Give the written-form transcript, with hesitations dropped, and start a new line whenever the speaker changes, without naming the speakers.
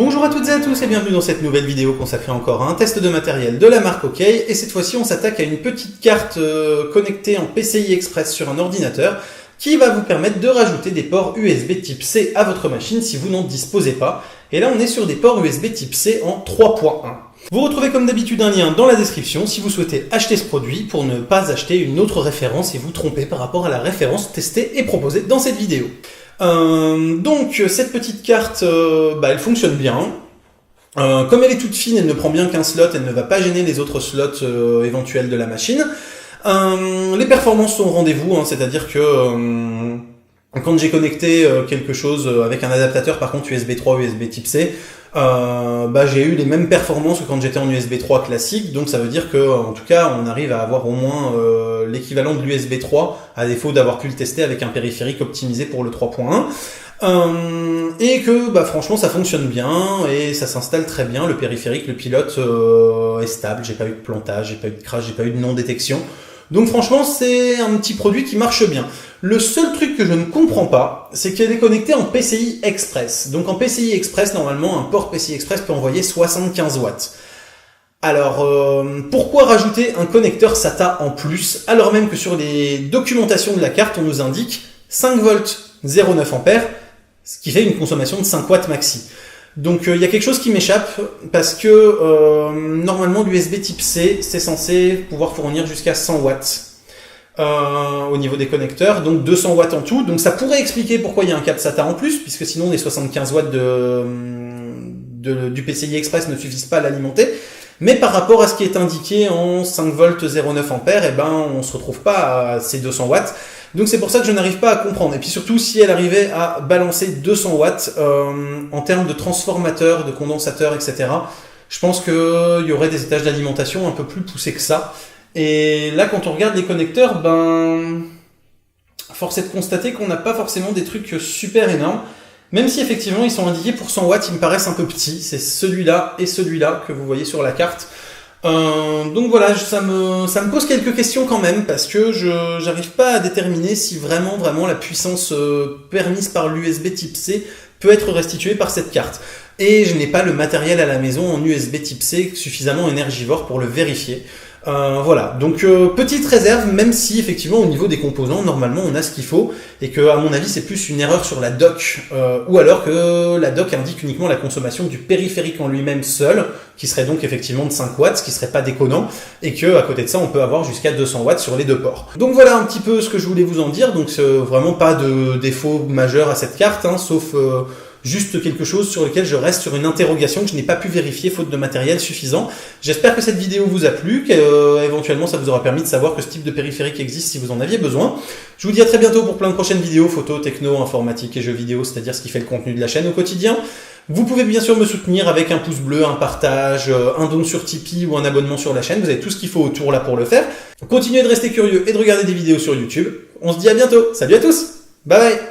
Bonjour à toutes et à tous et bienvenue dans cette nouvelle vidéo consacrée encore à un test de matériel de la marque OK. Et cette fois-ci, on s'attaque à une petite carte connectée en PCI Express sur un ordinateur qui va vous permettre de rajouter des ports USB type C à votre machine si vous n'en disposez pas. Et là, on est sur des ports USB type C en 3.1. Vous retrouvez comme d'habitude un lien dans la description si vous souhaitez acheter ce produit pour ne pas acheter une autre référence et vous tromper par rapport à la référence testée et proposée dans cette vidéo. Donc cette petite carte, elle fonctionne bien. Comme elle est toute fine, elle ne prend bien qu'un slot, elle ne va pas gêner les autres slots éventuels de la machine. Les performances sont au rendez-vous, c'est-à-dire que quand j'ai connecté quelque chose avec un adaptateur par contre USB 3, USB type C, j'ai eu les mêmes performances que quand j'étais en USB 3 classique, donc ça veut dire que en tout cas on arrive à avoir au moins l'équivalent de l'USB 3 à défaut d'avoir pu le tester avec un périphérique optimisé pour le 3.1. Et que franchement ça fonctionne bien et ça s'installe très bien, le périphérique, le pilote est stable, j'ai pas eu de plantage, j'ai pas eu de crash, j'ai pas eu de non-détection. Donc franchement c'est un petit produit qui marche bien. Le seul truc que je ne comprends pas, c'est qu'elle est connectée en PCI Express. Donc en PCI Express, normalement un port PCI Express peut envoyer 75 watts. Alors pourquoi rajouter un connecteur SATA en plus, alors même que sur les documentations de la carte on nous indique 5 volts 0,9 ampères, ce qui fait une consommation de 5 watts maxi. Donc il y a quelque chose qui m'échappe parce que normalement l'USB type C c'est censé pouvoir fournir jusqu'à 100 watts au niveau des connecteurs, donc 200 watts en tout. Donc ça pourrait expliquer pourquoi il y a un câble SATA en plus, puisque sinon les 75 watts du PCI Express ne suffisent pas à l'alimenter. Mais par rapport à ce qui est indiqué en 5 volts 0,9 ampères, on se retrouve pas à ces 200 watts. Donc c'est pour ça que je n'arrive pas à comprendre. Et puis surtout, si elle arrivait à balancer 200 watts en termes de transformateur, de condensateur, etc., je pense qu'il y aurait des étages d'alimentation un peu plus poussés que ça. Et là, quand on regarde les connecteurs, force est de constater qu'on n'a pas forcément des trucs super énormes. Même si effectivement ils sont indiqués pour 100 watts, ils me paraissent un peu petits. C'est celui-là et celui-là que vous voyez sur la carte. Donc voilà, ça me pose quelques questions quand même, parce que j'arrive pas à déterminer si vraiment la puissance permise par l'USB type C peut être restituée par cette carte. Et je n'ai pas le matériel à la maison en USB type C suffisamment énergivore pour le vérifier. Voilà, donc petite réserve, même si effectivement au niveau des composants, normalement on a ce qu'il faut, et que à mon avis c'est plus une erreur sur la dock, ou alors que la dock indique uniquement la consommation du périphérique en lui-même seul, qui serait donc effectivement de 5 watts, ce qui serait pas déconnant, et que à côté de ça on peut avoir jusqu'à 200 watts sur les deux ports. Donc voilà un petit peu ce que je voulais vous en dire, donc vraiment pas de défaut majeur à cette carte, sauf juste quelque chose sur lequel je reste sur une interrogation que je n'ai pas pu vérifier faute de matériel suffisant. J'espère que cette vidéo vous a plu, qu'éventuellement ça vous aura permis de savoir que ce type de périphérique existe si vous en aviez besoin. Je vous dis à très bientôt pour plein de prochaines vidéos, photos, techno, informatique et jeux vidéo, c'est-à-dire ce qui fait le contenu de la chaîne au quotidien. Vous pouvez bien sûr me soutenir avec un pouce bleu, un partage, un don sur Tipeee ou un abonnement sur la chaîne. Vous avez tout ce qu'il faut autour là pour le faire. Continuez de rester curieux et de regarder des vidéos sur YouTube. On se dit à bientôt. Salut à tous. Bye bye.